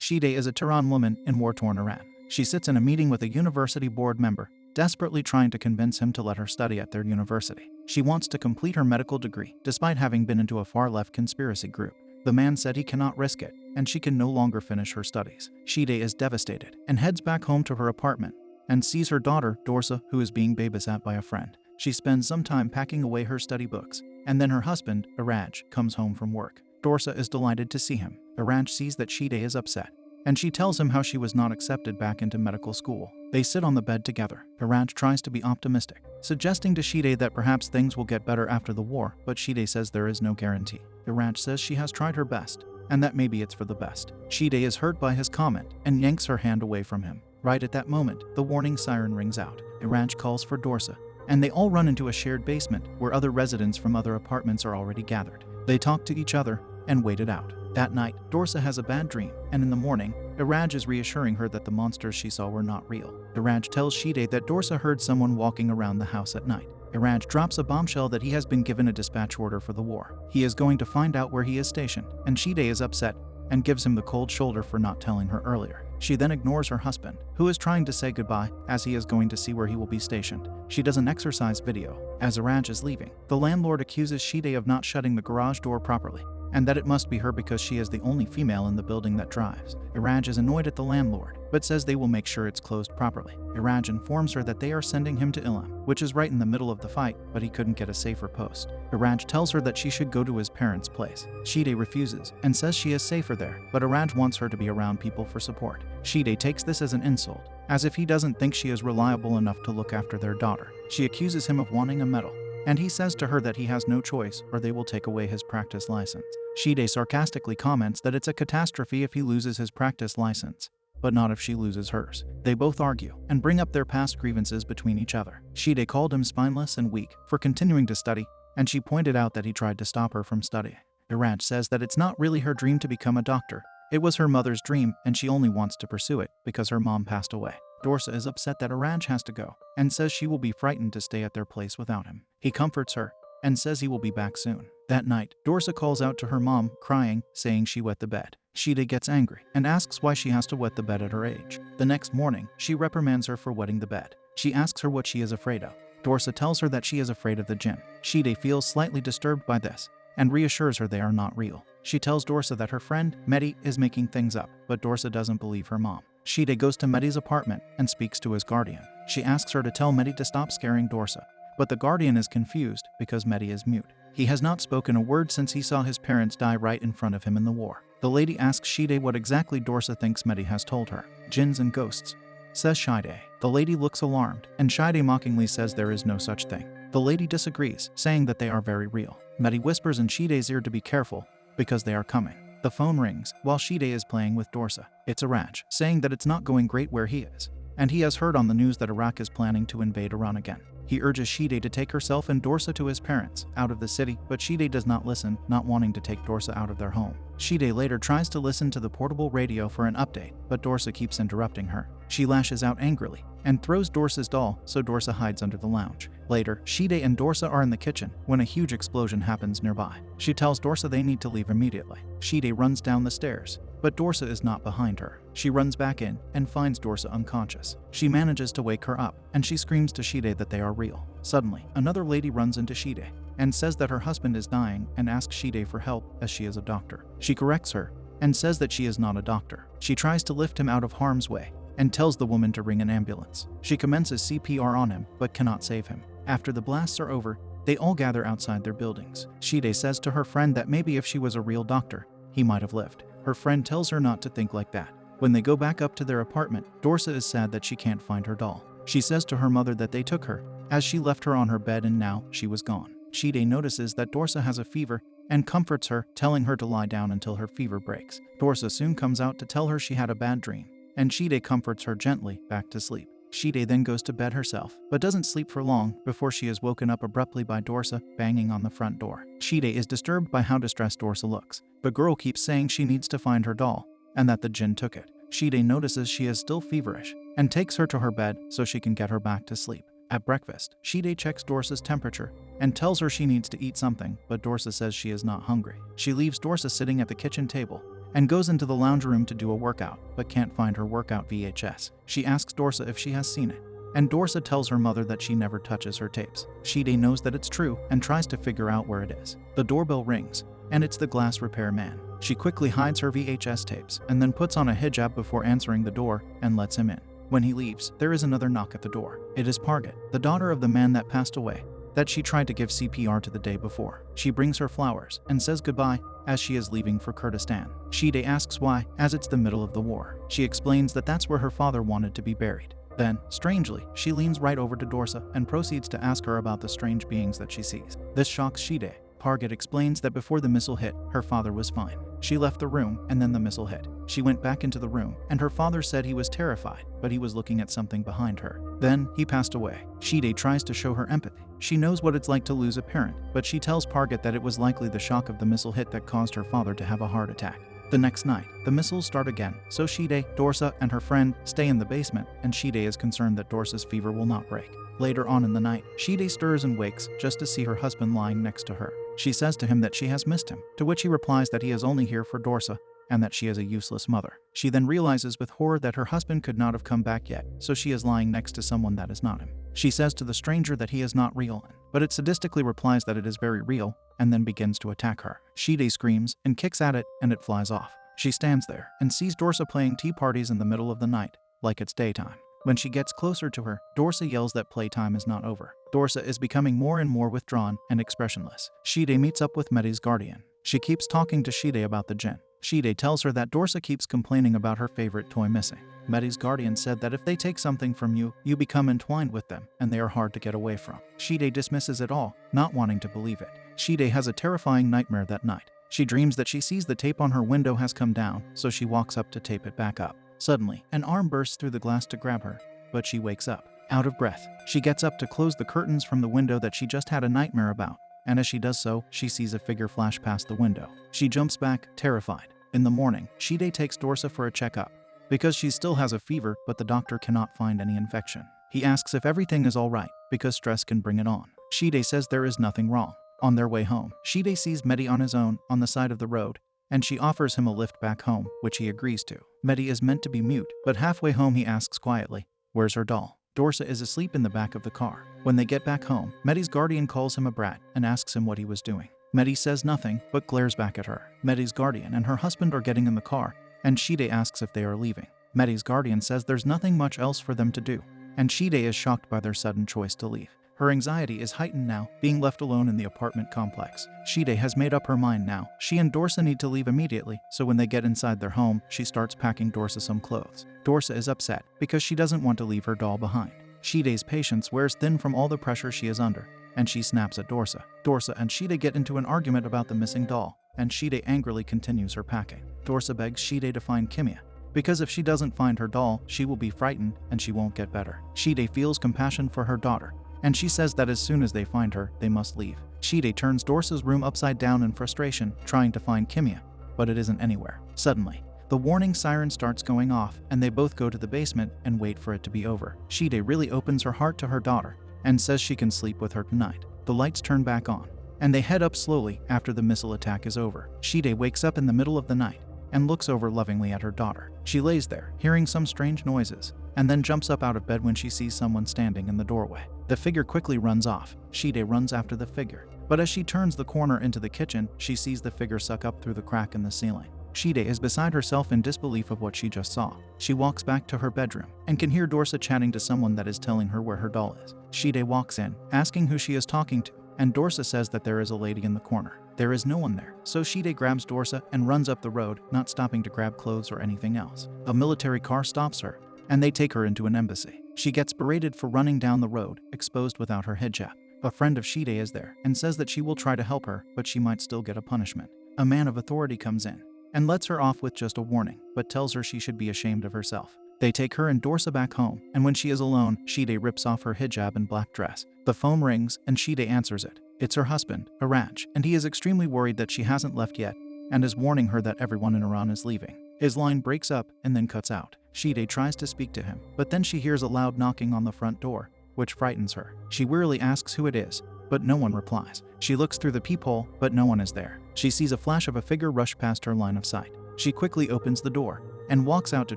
Shide is a Tehran woman in war-torn Iran. She sits in a meeting with a university board member, desperately trying to convince him to let her study at their university. She wants to complete her medical degree, despite having been into a far-left conspiracy group. The man said he cannot risk it, and she can no longer finish her studies. Shide is devastated and heads back home to her apartment and sees her daughter, Dorsa, who is being babysat by a friend. She spends some time packing away her study books, and then her husband, Iraj, comes home from work. Dorsa is delighted to see him. Iraj sees that Shide is upset, and she tells him how she was not accepted back into medical school. They sit on the bed together. Iraj tries to be optimistic, suggesting to Shide that perhaps things will get better after the war, but Shide says there is no guarantee. Iraj says she has tried her best, and that maybe it's for the best. Shide is hurt by his comment and yanks her hand away from him. Right at that moment, the warning siren rings out. Iraj calls for Dorsa, and they all run into a shared basement where other residents from other apartments are already gathered. They talk to each other and wait it out. That night, Dorsa has a bad dream, and in the morning, Iraj is reassuring her that the monsters she saw were not real. Iraj tells Shide that Dorsa heard someone walking around the house at night. Iraj drops a bombshell that he has been given a dispatch order for the war. He is going to find out where he is stationed, and Shide is upset and gives him the cold shoulder for not telling her earlier. She then ignores her husband, who is trying to say goodbye as he is going to see where he will be stationed. She does an exercise video. As Iraj is leaving, the landlord accuses Shide of not shutting the garage door properly, and that it must be her because she is the only female in the building that drives. Iraj is annoyed at the landlord, but says they will make sure it's closed properly. Iraj informs her that they are sending him to Ilam, which is right in the middle of the fight, but he couldn't get a safer post. Iraj tells her that she should go to his parents' place. Shide refuses and says she is safer there, but Iraj wants her to be around people for support. Shide takes this as an insult, as if he doesn't think she is reliable enough to look after their daughter. She accuses him of wanting a medal, and he says to her that he has no choice or they will take away his practice license. Shide sarcastically comments that it's a catastrophe if he loses his practice license, but not if she loses hers. They both argue and bring up their past grievances between each other. Shide called him spineless and weak for continuing to study, and she pointed out that he tried to stop her from studying. Iraj says that it's not really her dream to become a doctor. It was her mother's dream, and she only wants to pursue it because her mom passed away. Dorsa is upset that Iraj has to go and says she will be frightened to stay at their place without him. He comforts her and says he will be back soon. That night, Dorsa calls out to her mom, crying, saying she wet the bed. Shide gets angry and asks why she has to wet the bed at her age. The next morning, she reprimands her for wetting the bed. She asks her what she is afraid of. Dorsa tells her that she is afraid of the jinn. Shide feels slightly disturbed by this and reassures her they are not real. She tells Dorsa that her friend, Mehdi, is making things up, but Dorsa doesn't believe her mom. Shide goes to Mehdi's apartment and speaks to his guardian. She asks her to tell Mehdi to stop scaring Dorsa, but the guardian is confused because Mehdi is mute. He has not spoken a word since he saw his parents die right in front of him in the war. The lady asks Shide what exactly Dorsa thinks Mehdi has told her. Jinns and ghosts, says Shide. The lady looks alarmed, and Shide mockingly says there is no such thing. The lady disagrees, saying that they are very real. Mehdi whispers in Shide's ear to be careful, because they are coming. The phone rings while Shide is playing with Dorsa. It's Iraj, saying that it's not going great where he is, and he has heard on the news that Iraq is planning to invade Iran again. He urges Shide to take herself and Dorsa to his parents, out of the city, but Shide does not listen, not wanting to take Dorsa out of their home. Shide later tries to listen to the portable radio for an update, but Dorsa keeps interrupting her. She lashes out angrily and throws Dorsa's doll, so Dorsa hides under the lounge. Later, Shide and Dorsa are in the kitchen when a huge explosion happens nearby. She tells Dorsa they need to leave immediately. Shide runs down the stairs, but Dorsa is not behind her. She runs back in and finds Dorsa unconscious. She manages to wake her up, and she screams to Shide that they are real. Suddenly, another lady runs into Shide and says that her husband is dying and asks Shide for help as she is a doctor. She corrects her and says that she is not a doctor. She tries to lift him out of harm's way and tells the woman to ring an ambulance. She commences CPR on him but cannot save him. After the blasts are over, they all gather outside their buildings. Shide says to her friend that maybe if she was a real doctor, he might have lived. Her friend tells her not to think like that. When they go back up to their apartment, Dorsa is sad that she can't find her doll. She says to her mother that they took her, as she left her on her bed and now she was gone. Shide notices that Dorsa has a fever and comforts her, telling her to lie down until her fever breaks. Dorsa soon comes out to tell her she had a bad dream, and Shide comforts her gently back to sleep. Shide then goes to bed herself, but doesn't sleep for long before she is woken up abruptly by Dorsa banging on the front door. Shide is disturbed by how distressed Dorsa looks. The girl keeps saying she needs to find her doll, and that the jinn took it. Shide notices she is still feverish, and takes her to her bed so she can get her back to sleep. At breakfast, Shide checks Dorsa's temperature and tells her she needs to eat something, but Dorsa says she is not hungry. She leaves Dorsa sitting at the kitchen table and goes into the lounge room to do a workout, but can't find her workout VHS. She asks Dorsa if she has seen it, and Dorsa tells her mother that she never touches her tapes. Shide knows that it's true and tries to figure out where it is. The doorbell rings, and it's the glass repair man. She quickly hides her VHS tapes and then puts on a hijab before answering the door and lets him in. When he leaves, there is another knock at the door. It is Pargat, the daughter of the man that passed away, that she tried to give CPR to the day before. She brings her flowers and says goodbye as she is leaving for Kurdistan. Shide asks why, as it's the middle of the war. She explains that that's where her father wanted to be buried. Then, strangely, she leans right over to Dorsa and proceeds to ask her about the strange beings that she sees. This shocks Shide. Pargat explains that before the missile hit, her father was fine. She left the room and then the missile hit. She went back into the room and her father said he was terrified, but he was looking at something behind her. Then, he passed away. Shide tries to show her empathy. She knows what it's like to lose a parent, but she tells Pargat that it was likely the shock of the missile hit that caused her father to have a heart attack. The next night, the missiles start again, so Shide, Dorsa, and her friend stay in the basement, and Shide is concerned that Dorsa's fever will not break. Later on in the night, Shide stirs and wakes just to see her husband lying next to her. She says to him that she has missed him, to which he replies that he is only here for Dorsa, and that she is a useless mother. She then realizes with horror that her husband could not have come back yet, so she is lying next to someone that is not him. She says to the stranger that he is not real, but it sadistically replies that it is very real, and then begins to attack her. Shide screams and kicks at it, and it flies off. She stands there and sees Dorsa playing tea parties in the middle of the night, like it's daytime. When she gets closer to her, Dorsa yells that playtime is not over. Dorsa is becoming more and more withdrawn and expressionless. Shide meets up with Medi's guardian. She keeps talking to Shide about the jinn. Shide tells her that Dorsa keeps complaining about her favorite toy missing. Medi's guardian said that if they take something from you, you become entwined with them, and they are hard to get away from. Shide dismisses it all, not wanting to believe it. Shide has a terrifying nightmare that night. She dreams that she sees the tape on her window has come down, so she walks up to tape it back up. Suddenly, an arm bursts through the glass to grab her, but she wakes up. Out of breath, she gets up to close the curtains from the window that she just had a nightmare about, and as she does so, she sees a figure flash past the window. She jumps back, terrified. In the morning, Shide takes Dorsa for a checkup, because she still has a fever, but the doctor cannot find any infection. He asks if everything is alright, because stress can bring it on. Shide says there is nothing wrong. On their way home, Shide sees Medi on his own on the side of the road, and she offers him a lift back home, which he agrees to. Medi is meant to be mute, but halfway home he asks quietly, "Where's her doll?" Dorsa is asleep in the back of the car. When they get back home, Medi's guardian calls him a brat and asks him what he was doing. Medi says nothing, but glares back at her. Medi's guardian and her husband are getting in the car, and Shide asks if they are leaving. Medi's guardian says there's nothing much else for them to do, and Shide is shocked by their sudden choice to leave. Her anxiety is heightened now, being left alone in the apartment complex. Shide has made up her mind now. She and Dorsa need to leave immediately, so when they get inside their home, she starts packing Dorsa some clothes. Dorsa is upset because she doesn't want to leave her doll behind. Shide's patience wears thin from all the pressure she is under, and she snaps at Dorsa. Dorsa and Shide get into an argument about the missing doll, and Shide angrily continues her packing. Dorsa begs Shide to find Kimia, because if she doesn't find her doll, she will be frightened and she won't get better. Shide feels compassion for her daughter, and she says that as soon as they find her, they must leave. Shide turns Dorsa's room upside down in frustration, trying to find Kimia, but it isn't anywhere. Suddenly, the warning siren starts going off, and they both go to the basement and wait for it to be over. Shide really opens her heart to her daughter and says she can sleep with her tonight. The lights turn back on, and they head up slowly after the missile attack is over. Shide wakes up in the middle of the night and looks over lovingly at her daughter. She lays there, hearing some strange noises, and then jumps up out of bed when she sees someone standing in the doorway. The figure quickly runs off. Shide runs after the figure, but as she turns the corner into the kitchen, she sees the figure suck up through the crack in the ceiling. Shide is beside herself in disbelief of what she just saw. She walks back to her bedroom and can hear Dorsa chatting to someone that is telling her where her doll is. Shide walks in, asking who she is talking to, and Dorsa says that there is a lady in the corner. There is no one there, so Shide grabs Dorsa and runs up the road, not stopping to grab clothes or anything else. A military car stops her, and they take her into an embassy. She gets berated for running down the road, exposed without her hijab. A friend of Shide is there and says that she will try to help her, but she might still get a punishment. A man of authority comes in and lets her off with just a warning, but tells her she should be ashamed of herself. They take her and Dorsa back home, and when she is alone, Shide rips off her hijab and black dress. The phone rings, and Shide answers it. It's her husband, Iraj, and he is extremely worried that she hasn't left yet, and is warning her that everyone in Iran is leaving. His line breaks up and then cuts out. Shide tries to speak to him, but then she hears a loud knocking on the front door, which frightens her. She wearily asks who it is, but no one replies. She looks through the peephole, but no one is there. She sees a flash of a figure rush past her line of sight. She quickly opens the door and walks out to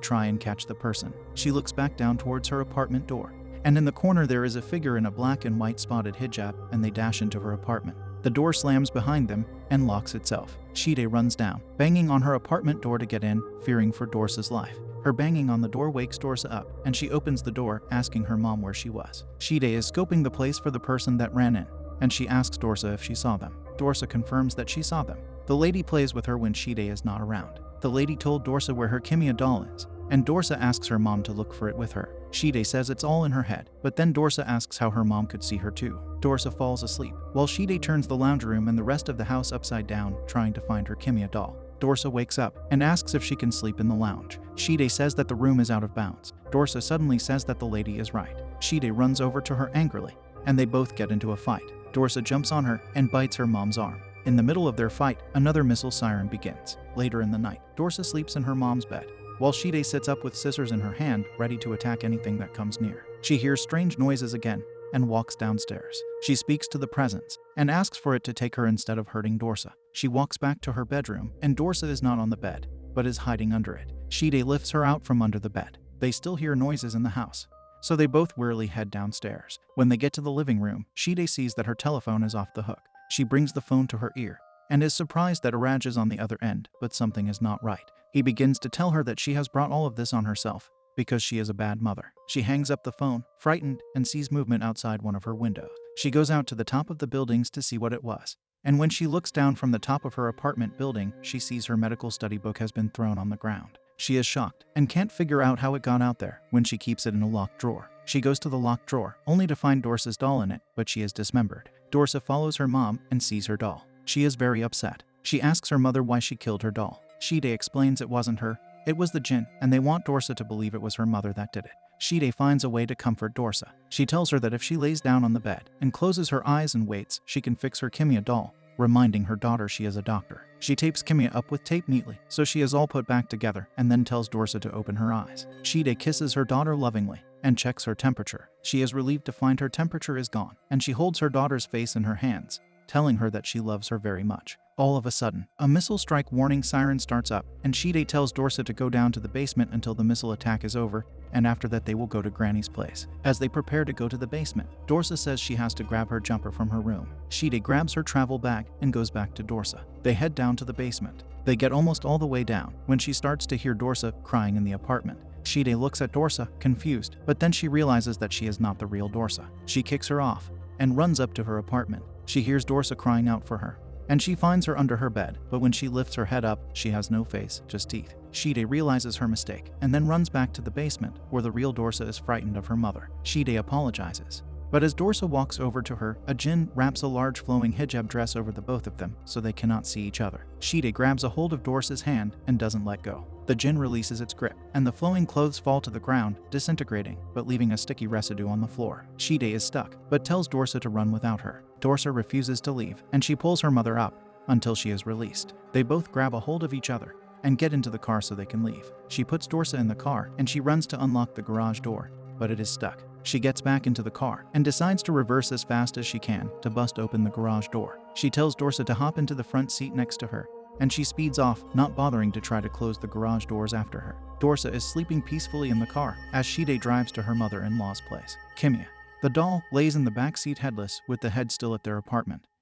try and catch the person. She looks back down towards her apartment door, and in the corner there is a figure in a black and white spotted hijab, and they dash into her apartment. The door slams behind them and locks itself. Shide runs down, banging on her apartment door to get in, fearing for Dorsa's life. Her banging on the door wakes Dorsa up, and she opens the door, asking her mom where she was. Shide is scoping the place for the person that ran in, and she asks Dorsa if she saw them. Dorsa confirms that she saw them. The lady plays with her when Shide is not around. The lady told Dorsa where her Kimia doll is, and Dorsa asks her mom to look for it with her. Shide says it's all in her head, but then Dorsa asks how her mom could see her too. Dorsa falls asleep, while Shide turns the lounge room and the rest of the house upside down, trying to find her Kimia doll. Dorsa wakes up and asks if she can sleep in the lounge. Shide says that the room is out of bounds. Dorsa suddenly says that the lady is right. Shide runs over to her angrily, and they both get into a fight. Dorsa jumps on her and bites her mom's arm. In the middle of their fight, another missile siren begins. Later in the night, Dorsa sleeps in her mom's bed, while Shide sits up with scissors in her hand, ready to attack anything that comes near. She hears strange noises again and walks downstairs. She speaks to the presence and asks for it to take her instead of hurting Dorsa. She walks back to her bedroom, and Dorsa is not on the bed, but is hiding under it. Shide lifts her out from under the bed. They still hear noises in the house, so they both wearily head downstairs. When they get to the living room, Shide sees that her telephone is off the hook. She brings the phone to her ear and is surprised that Iraj is on the other end, but something is not right. He begins to tell her that she has brought all of this on herself because she is a bad mother. She hangs up the phone, frightened, and sees movement outside one of her windows. She goes out to the top of the buildings to see what it was, and when she looks down from the top of her apartment building, she sees her medical study book has been thrown on the ground. She is shocked and can't figure out how it got out there when she keeps it in a locked drawer. She goes to the locked drawer, only to find Dorsa's doll in it, but she is dismembered. Dorsa follows her mom and sees her doll. She is very upset. She asks her mother why she killed her doll. Shide explains it wasn't her, it was the jinn, and they want Dorsa to believe it was her mother that did it. Shide finds a way to comfort Dorsa. She tells her that if she lays down on the bed and closes her eyes and waits, she can fix her Kimia doll, reminding her daughter she is a doctor. She tapes Kimia up with tape neatly, so she is all put back together, and then tells Dorsa to open her eyes. Shide kisses her daughter lovingly and checks her temperature. She is relieved to find her temperature is gone, and she holds her daughter's face in her hands, telling her that she loves her very much. All of a sudden, a missile strike warning siren starts up, and Shide tells Dorsa to go down to the basement until the missile attack is over, and after that they will go to Granny's place. As they prepare to go to the basement, Dorsa says she has to grab her jumper from her room. Shide grabs her travel bag and goes back to Dorsa. They head down to the basement. They get almost all the way down when she starts to hear Dorsa crying in the apartment. Shide looks at Dorsa, confused, but then she realizes that she is not the real Dorsa. She kicks her off and runs up to her apartment. She hears Dorsa crying out for her, and she finds her under her bed, but when she lifts her head up, she has no face, just teeth. Shide realizes her mistake and then runs back to the basement, where the real Dorsa is frightened of her mother. Shide apologizes, but as Dorsa walks over to her, a jinn wraps a large flowing hijab dress over the both of them so they cannot see each other. Shide grabs a hold of Dorsa's hand and doesn't let go. The jinn releases its grip, and the flowing clothes fall to the ground, disintegrating, but leaving a sticky residue on the floor. Shide is stuck, but tells Dorsa to run without her. Dorsa refuses to leave, and she pulls her mother up until she is released. They both grab a hold of each other and get into the car so they can leave. She puts Dorsa in the car, and she runs to unlock the garage door, but it is stuck. She gets back into the car and decides to reverse as fast as she can to bust open the garage door. She tells Dorsa to hop into the front seat next to her, and she speeds off, not bothering to try to close the garage doors after her. Dorsa is sleeping peacefully in the car as Shide drives to her mother-in-law's place. Kimia, the doll, lays in the back seat headless with the head still at their apartment,